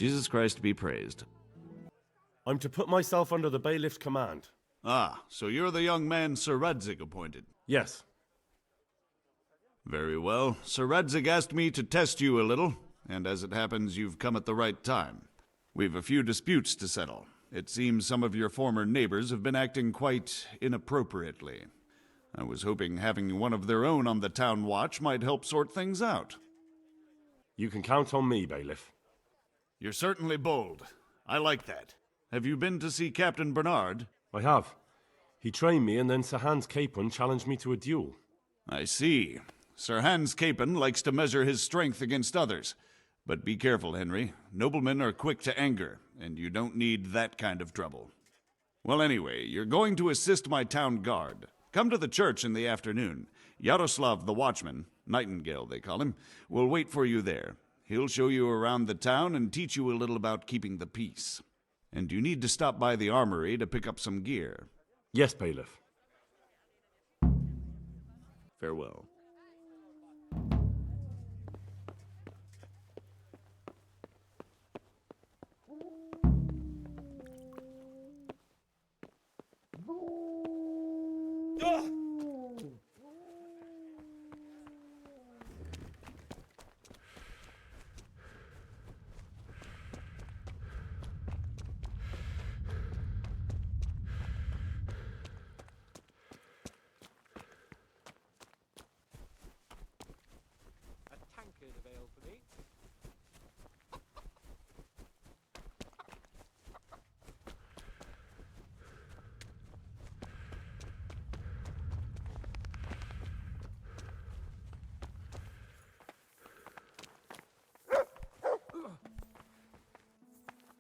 Jesus Christ be praised. I'm to put myself under the bailiff's command. Ah, so you're the young man Sir Radzig appointed. Yes. Very well. Sir Radzig asked me to test you a little, and as it happens, you've come at the right time. We've a few disputes to settle. It seems some of your former neighbors have been acting quite inappropriately. I was hoping having one of their own on the town watch might help sort things out. You can count on me, bailiff. You're certainly bold. I like that. Have you been to see Captain Bernard? I have. He trained me, and then Sir Hans Capon challenged me to a duel. I see. Sir Hans Capon likes to measure his strength against others. But be careful, Henry. Noblemen are quick to anger, and you don't need that kind of trouble. Well, anyway, you're going to assist my town guard. Come to the church in the afternoon. Yaroslav the watchman, Nightingale they call him, will wait for you there. He'll show you around the town and teach you a little about keeping the peace. And you need to stop by the armory to pick up some gear. Yes, bailiff. Farewell.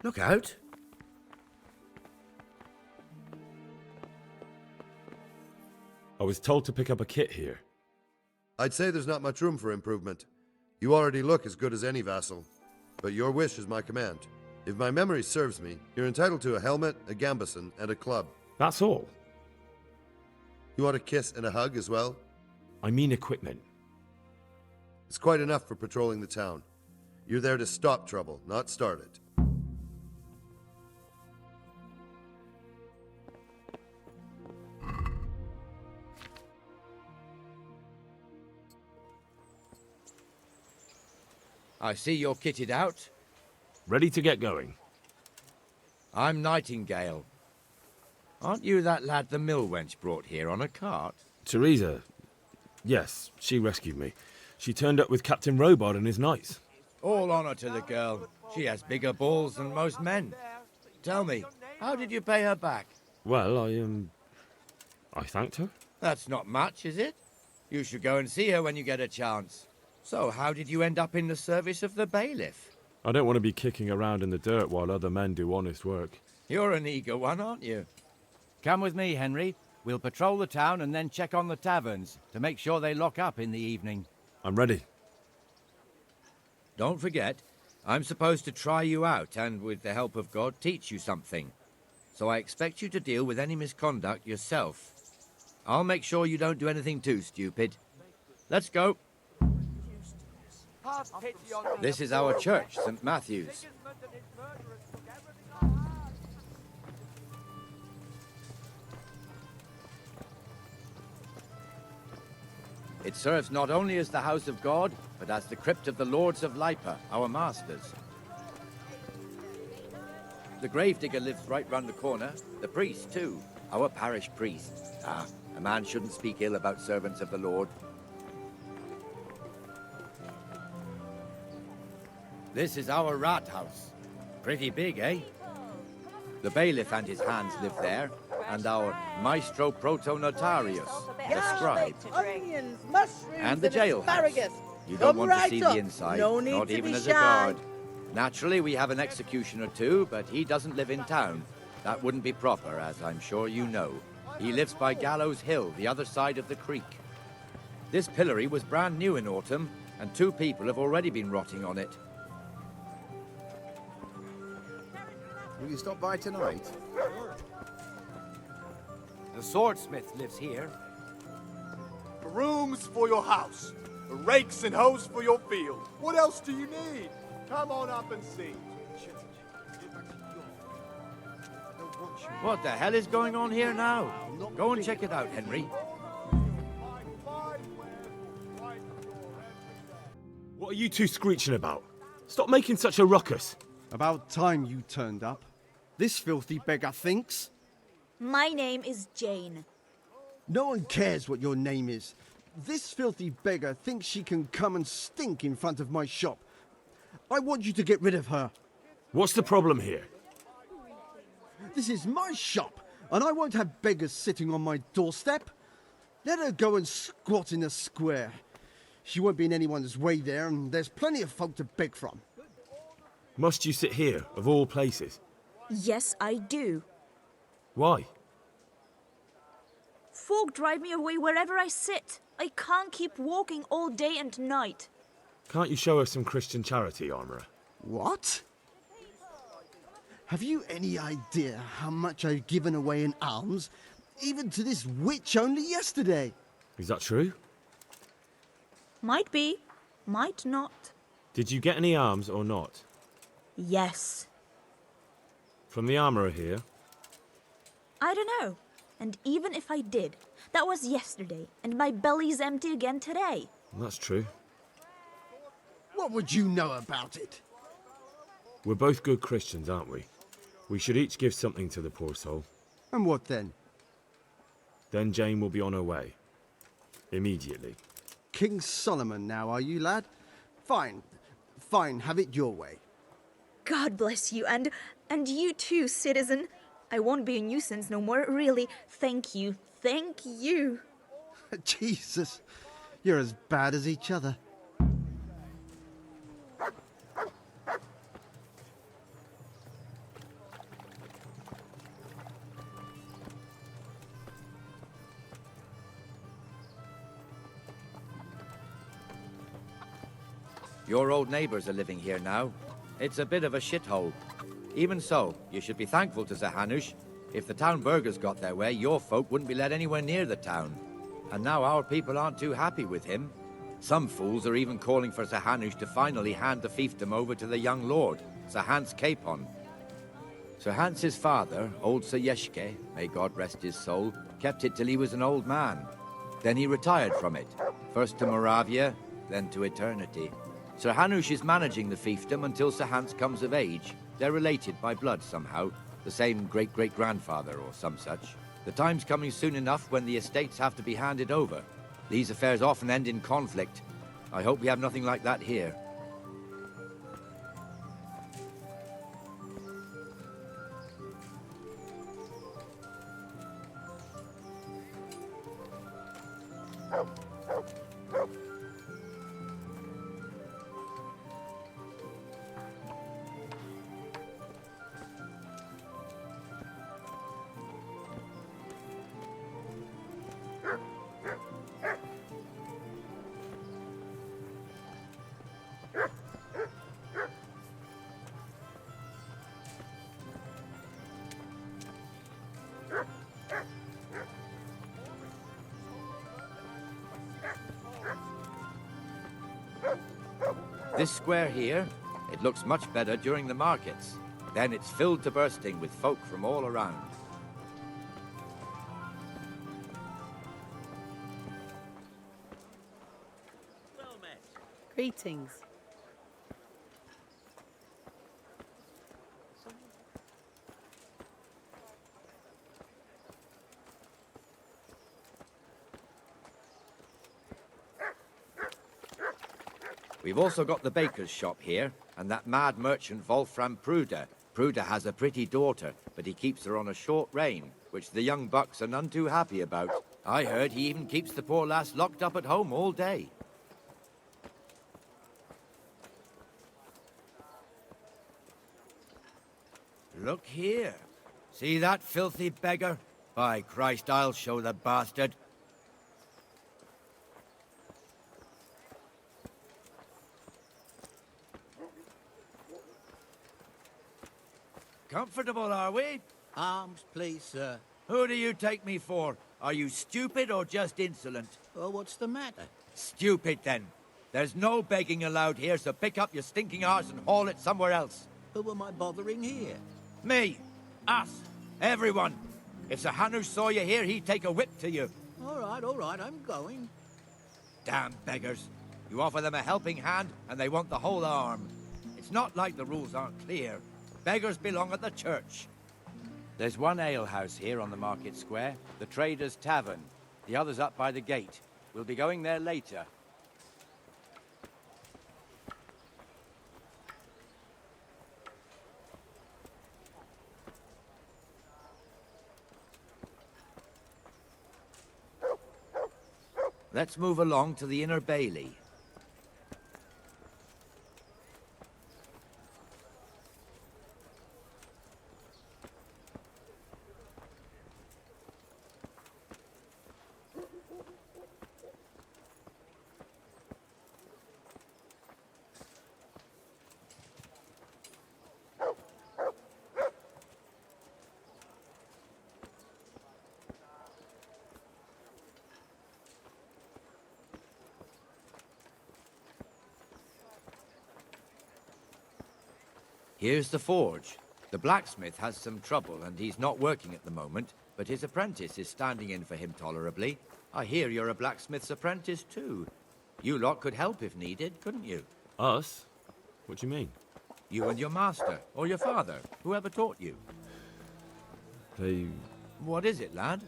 Look out. I was told to pick up a kit here. I'd say there's not much room for improvement. You already look as good as any vassal. But your wish is my command. If my memory serves me, you're entitled to a helmet, a gambeson, and a club. That's all. You want a kiss and a hug as well? I mean equipment. It's quite enough for patrolling the town. You're there to stop trouble, not start it. I see you're kitted out. Ready to get going. I'm Nightingale. Aren't you that lad the mill wench brought here on a cart? Teresa. Yes, she rescued me. She turned up with Captain Robard and his knights. All honor to the girl. She has bigger balls than most men. Tell me, how did you pay her back? Well, I thanked her. That's not much, is it? You should go and see her when you get a chance. So, how did you end up in the service of the bailiff? I don't want to be kicking around in the dirt while other men do honest work. You're an eager one, aren't you? Come with me, Henry. We'll patrol the town and then check on the taverns to make sure they lock up in the evening. I'm ready. Don't forget, I'm supposed to try you out and, with the help of God, teach you something. So I expect you to deal with any misconduct yourself. I'll make sure you don't do anything too stupid. Let's go. This is our church, St. Matthew's. It serves not only as the house of God, but as the crypt of the lords of Lipa, our masters. The gravedigger lives right round the corner. The priest, too. Our parish priest. Ah, a man shouldn't speak ill about servants of the Lord. This is our rat house. Pretty big, eh? The bailiff and his hands live there, and our maestro proto-notarius, the scribe, onions, mushrooms, and the jail house. You don't want to see the inside, not even as a guard. Naturally, we have an executioner too, but he doesn't live in town. That wouldn't be proper, as I'm sure you know. He lives by Gallows Hill, the other side of the creek. This pillory was brand new in autumn, and 2 people have already been rotting on it. Will you stop by tonight? The swordsmith lives here. Brooms for your house, rakes and hoes for your field. What else do you need? Come on up and see. What the hell is going on here now? Go and check it out, Henry. What are you two screeching about? Stop making such a ruckus. About time you turned up. This filthy beggar thinks. My name is Jane. No one cares what your name is. This filthy beggar thinks she can come and stink in front of my shop. I want you to get rid of her. What's the problem here? This is my shop, and I won't have beggars sitting on my doorstep. Let her go and squat in the square. She won't be in anyone's way there, and there's plenty of folk to beg from. Must you sit here, of all places? Yes, I do. Why? Folk drive me away wherever I sit. I can't keep walking all day and night. Can't you show us some Christian charity, Armourer? What? Have you any idea how much I've given away in alms, even to this witch only yesterday? Is that true? Might be, might not. Did you get any alms or not? Yes. From the Armourer here? I don't know. And even if I did, that was yesterday, and my belly's empty again today. That's true. What would you know about it? We're both good Christians, aren't we? We should each give something to the poor soul. And what then? Then Jane will be on her way. Immediately. King Solomon now, are you, lad? Fine. Fine, have it your way. God bless you, and you too, citizen. I won't be a nuisance no more, really. Thank you. Thank you. Jesus, you're as bad as each other. Your old neighbours are living here now. It's a bit of a shithole. Even so, you should be thankful to Sir Hanush. If the town burghers got their way, your folk wouldn't be let anywhere near the town. And now our people aren't too happy with him. Some fools are even calling for Sir Hanush to finally hand the fiefdom over to the young lord, Sir Hans Capon. Sir Hans's father, old Sir Yeshke, may God rest his soul, kept it till he was an old man. Then he retired from it, first to Moravia, then to eternity. Sir Hanush is managing the fiefdom until Sir Hans comes of age. They're related by blood somehow, the same great-great-grandfather or some such. The time's coming soon enough when the estates have to be handed over. These affairs often end in conflict. I hope we have nothing like that here. This square here, it looks much better during the markets. Then it's filled to bursting with folk from all around. Greetings. We've also got the baker's shop here, and that mad merchant Wolfram Pruder. Pruder has a pretty daughter, but he keeps her on a short rein, which the young bucks are none too happy about. I heard he even keeps the poor lass locked up at home all day. Look here. See that filthy beggar? By Christ, I'll show the bastard. Comfortable, are we? Arms, please, sir. Who do you take me for? Are you stupid or just insolent? Oh, what's the matter? Stupid, then. There's no begging allowed here, so pick up your stinking arse and haul it somewhere else. Who am I bothering here? Me. Us. Everyone! If Sir Hanush saw you here, he'd take a whip to you. All right, I'm going. Damn beggars. You offer them a helping hand, and they want the whole arm. It's not like the rules aren't clear. Beggars belong at the church. There's one alehouse here on the market square, the Trader's Tavern. The other's up by the gate. We'll be going there later. Let's move along to the Inner Bailey. Here's the forge. The blacksmith has some trouble and he's not working at the moment, but his apprentice is standing in for him tolerably. I hear you're a blacksmith's apprentice too. You lot could help if needed, couldn't you? Us? What do you mean? You and your master, or your father, whoever taught you. They... What is it, lad?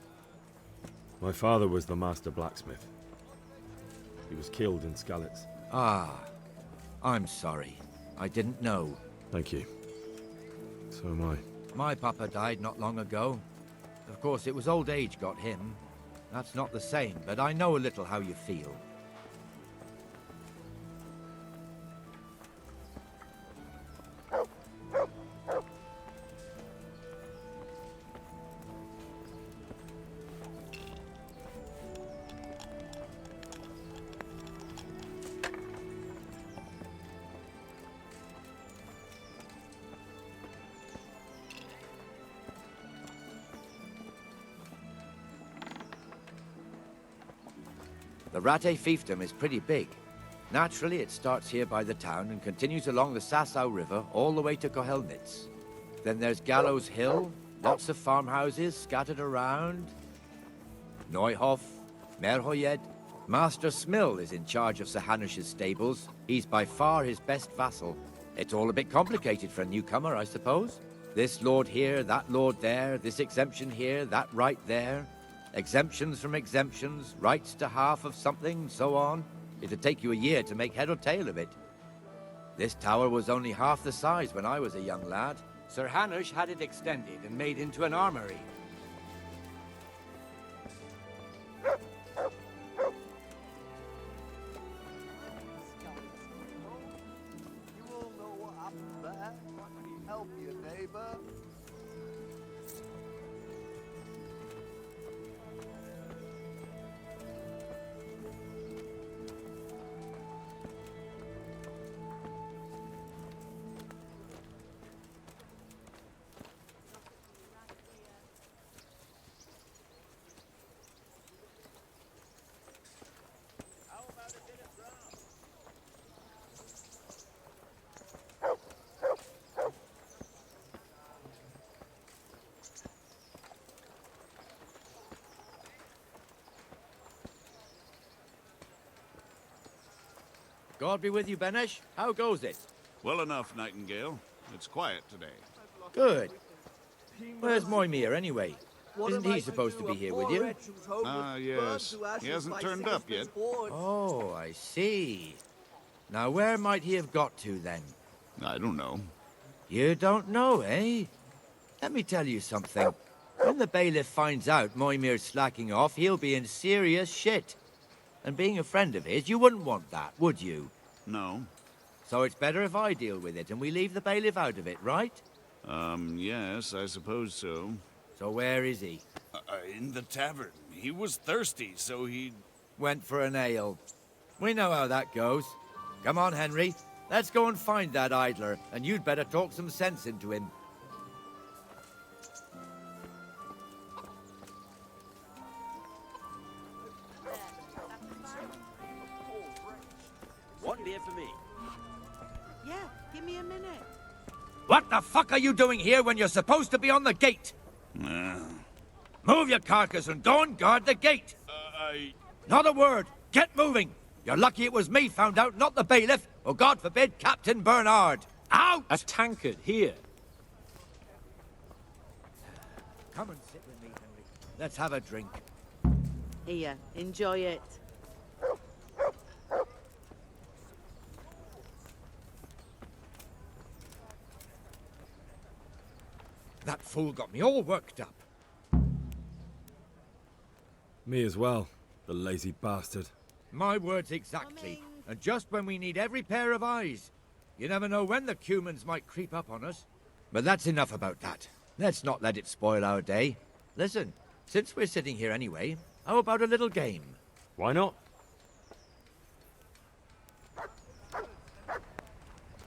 My father was the master blacksmith. He was killed in Skalitz. Ah, I'm sorry. I didn't know. Thank you. So am I. My papa died not long ago. Of course, it was old age got him. That's not the same, but I know a little how you feel. The Rate fiefdom is pretty big. Naturally, it starts here by the town and continues along the Sasau River all the way to Kohelnitz. Then there's Gallows Hill, lots of farmhouses scattered around. Neuhof, Merhoyed. Master Smill is in charge of Sir Hanush's stables. He's by far his best vassal. It's all a bit complicated for a newcomer, I suppose. This lord here, that lord there, this exemption here, that right there. Exemptions from exemptions, rights to half of something, so on. It'd take you a year to make head or tail of it. This tower was only half the size when I was a young lad. Sir Hanush had it extended and made into an armory. You all know what happened there? Help your neighbor. God be with you, Benesh. How goes it? Well enough, Nightingale. It's quiet today. Good. Where's Moimir, anyway? Isn't he supposed to be here with you? Ah, yes. He hasn't turned up yet. Oh, I see. Now, where might he have got to, then? I don't know. You don't know, eh? Let me tell you something. When the bailiff finds out Moimir's slacking off, he'll be in serious shit. And being a friend of his, you wouldn't want that, would you? No. So it's better if I deal with it and we leave the bailiff out of it, right? Yes, I suppose so. So where is he? In the tavern. He was thirsty, so he... Went for an ale. We know how that goes. Come on, Henry. Let's go and find that idler, and you'd better talk some sense into him. One beer for me. Yeah, give me a minute. What the fuck are you doing here when you're supposed to be on the gate? Move your carcass and go and guard the gate. Not a word. Get moving. You're lucky it was me found out, not the bailiff, or God forbid, Captain Bernard. Out! A tankard here. Come and sit with me, Henry. Let's have a drink. Here, enjoy it. That fool got me all worked up. Me as well, the lazy bastard. My words exactly. And just when we need every pair of eyes. You never know when the Cumans might creep up on us. But that's enough about that. Let's not let it spoil our day. Listen, since we're sitting here anyway, how about a little game? Why not?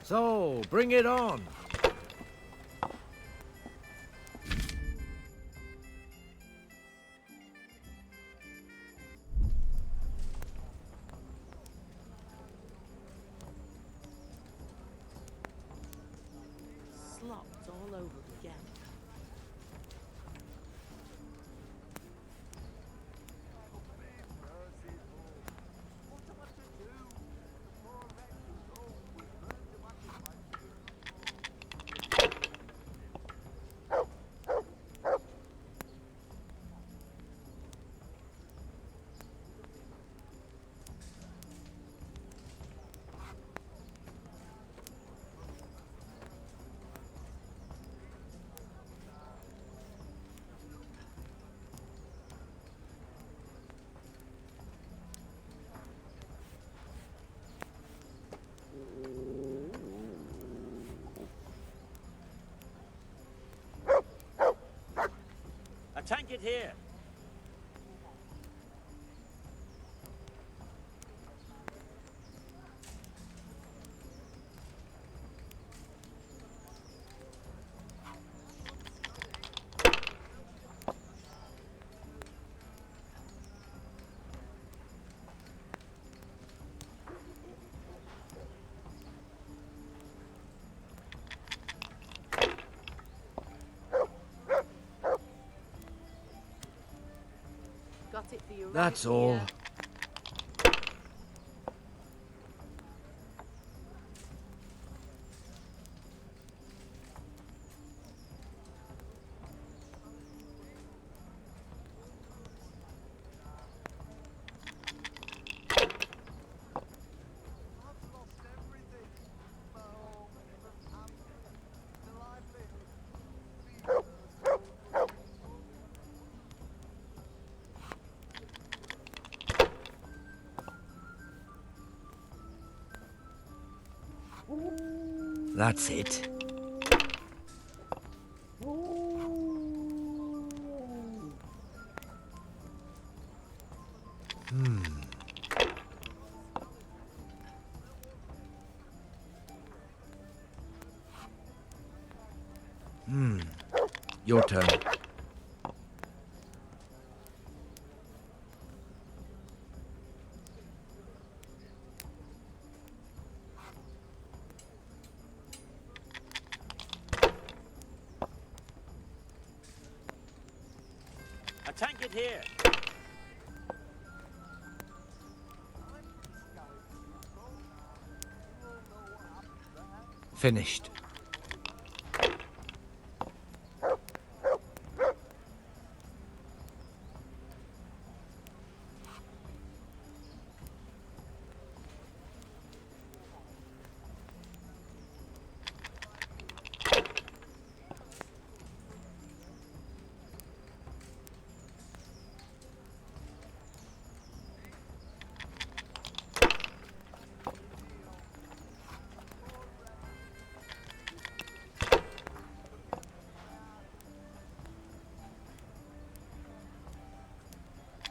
So, bring it on. Slopped all over again. A tankard here. Got it for you. That's right all. here. That's it. Your turn. A tankard here. Finished.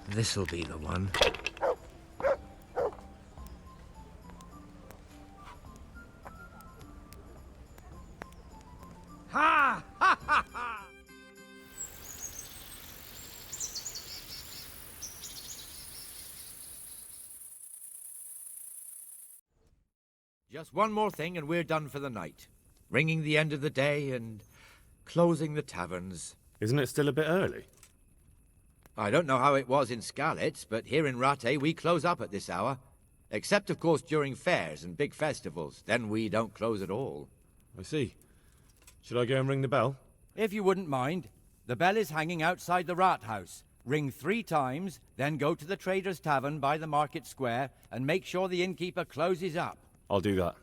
This'll be the one. Ha! Ha ha ha! Just one more thing and we're done for the night. Ringing the end of the day and closing the taverns. Isn't it still a bit early? I don't know how it was in Skalitz, but here in Rattay we close up at this hour. Except, of course, during fairs and big festivals. Then we don't close at all. I see. Should I go and ring the bell? If you wouldn't mind. The bell is hanging outside the Rathouse. Ring 3 times, then go to the Trader's Tavern by the Market Square and make sure the innkeeper closes up. I'll do that.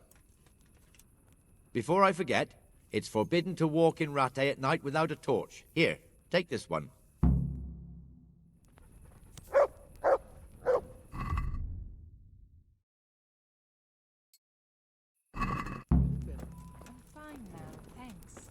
Before I forget, it's forbidden to walk in Rattay at night without a torch. Here, take this one. Fine now, thanks.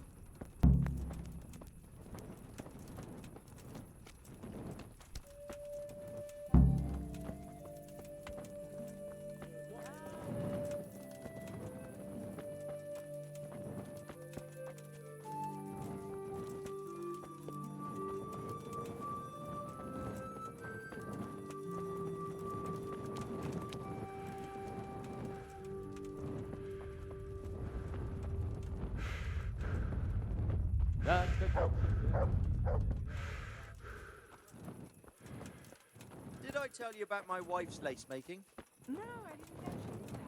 Did I tell you about my wife's lace making? No, I didn't know she did that.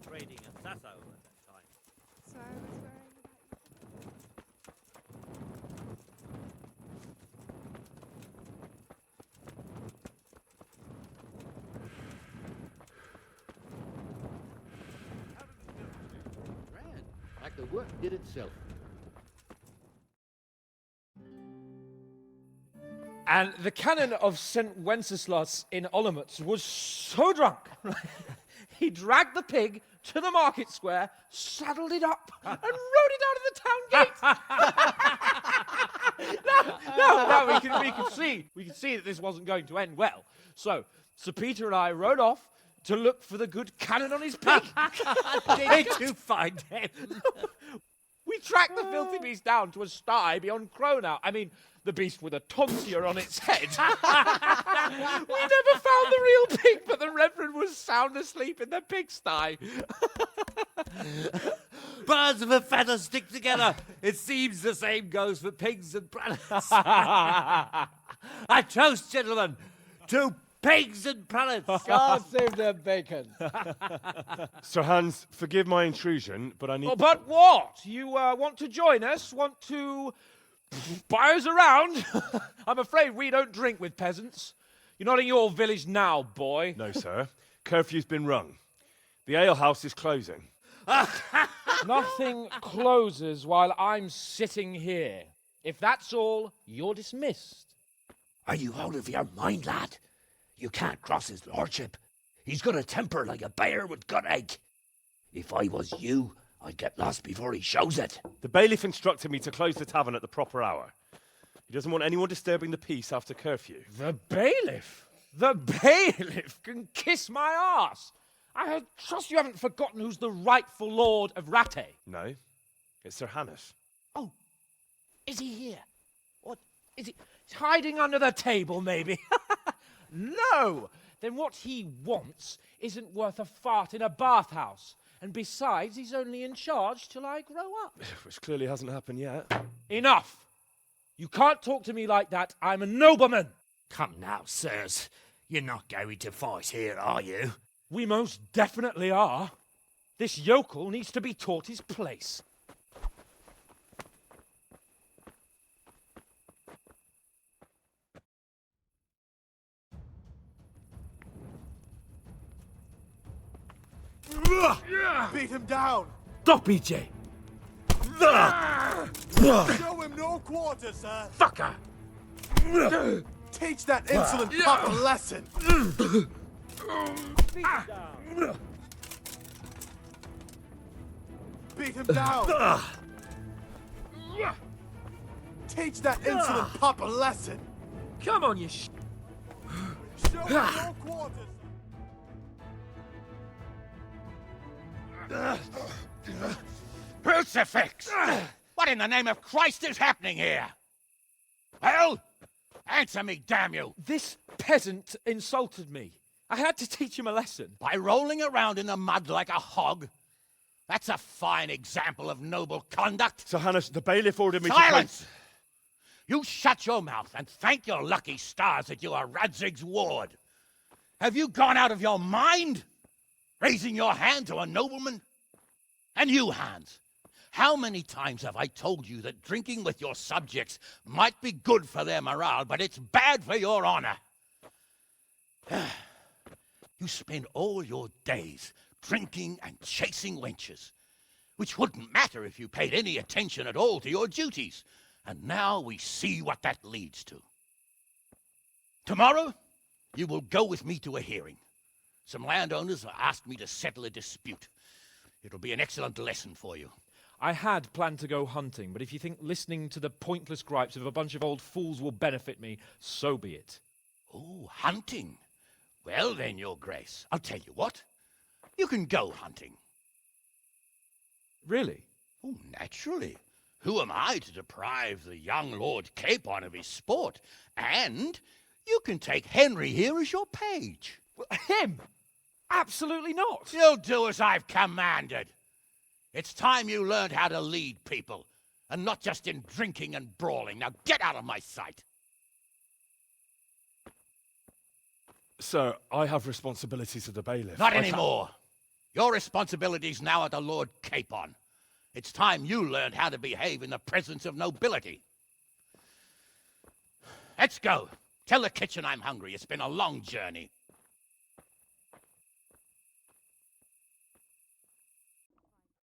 Trading at Sasso at that time. So I was worrying about you. Grand. Like the work did itself. And the canon of St. Wenceslas in Olomouc was so drunk, he dragged the pig to the market square, saddled it up, and rode it out of the town gate. No, we can see that this wasn't going to end well. So Sir Peter and I rode off to look for the good canon on his pig. Did you find him? We tracked the filthy beast down to a sty beyond Cronau. I mean, the beast with a tonsure on its head. We never found the real pig, but the Reverend was sound asleep in the pigsty. Birds of a feather stick together. It seems the same goes for pigs and prelates. I toast, gentlemen, to pigs and prelates. God save their bacon. Sir Hans, forgive my intrusion, but I need... Oh, but what? You want to join us? Want to buy us around? I'm afraid we don't drink with peasants. You're not in your village now, boy. No, sir. Curfew's been rung. The alehouse is closing. Nothing closes while I'm sitting here. If that's all, you're dismissed. Are you out of your mind, lad? You can't cross his lordship. He's got a temper like a bear with gut ache. If I was you, I'd get lost before he shows it. The bailiff instructed me to close the tavern at the proper hour. He doesn't want anyone disturbing the peace after curfew. The bailiff? The bailiff can kiss my arse. I trust you haven't forgotten who's the rightful lord of Rattay. No, it's Sir Hannes. Oh, is he here? What, is he hiding under the table, maybe? No! Then what he wants isn't worth a fart in a bathhouse. And besides, he's only in charge till I grow up. Which clearly hasn't happened yet. Enough! You can't talk to me like that. I'm a nobleman. Come now, sirs. You're not going to fight here, are you? We most definitely are. This yokel needs to be taught his place. Beat him down! Stop, BJ! Show him no quarter, sir! Fucker! Teach that insolent pup a lesson! Beat him down! Teach that insolent pup a lesson. Come on, you Show him your quarters. Crucifix! What in the name of Christ is happening here? Well, answer me, damn you! This peasant insulted me. I had to teach him a lesson. By rolling around in the mud like a hog? That's a fine example of noble conduct. Sir Hannes, the bailiff ordered me Silence! You shut your mouth and thank your lucky stars that you are Radzig's ward. Have you gone out of your mind? Raising your hand to a nobleman? And you, Hans, how many times have I told you that drinking with your subjects might be good for their morale, but it's bad for your honor? You spend all your days drinking and chasing wenches, which wouldn't matter if you paid any attention at all to your duties. And now we see what that leads to. Tomorrow, you will go with me to a hearing. Some landowners have asked me to settle a dispute. It'll be an excellent lesson for you. I had planned to go hunting, but if you think listening to the pointless gripes of a bunch of old fools will benefit me, so be it. Oh, hunting. Well then, Your Grace, I'll tell you what. You can go hunting. Really? Oh, naturally. Who am I to deprive the young Lord Capon of his sport? And you can take Henry here as your page. Him? Absolutely not. You'll do as I've commanded. It's time you learned how to lead people, and not just in drinking and brawling. Now get out of my sight. Sir, I have responsibilities to the bailiff. Not anymore. Your responsibilities now are the Lord Capon. It's time you learned how to behave in the presence of nobility. Let's go. Tell the kitchen I'm hungry. It's been a long journey.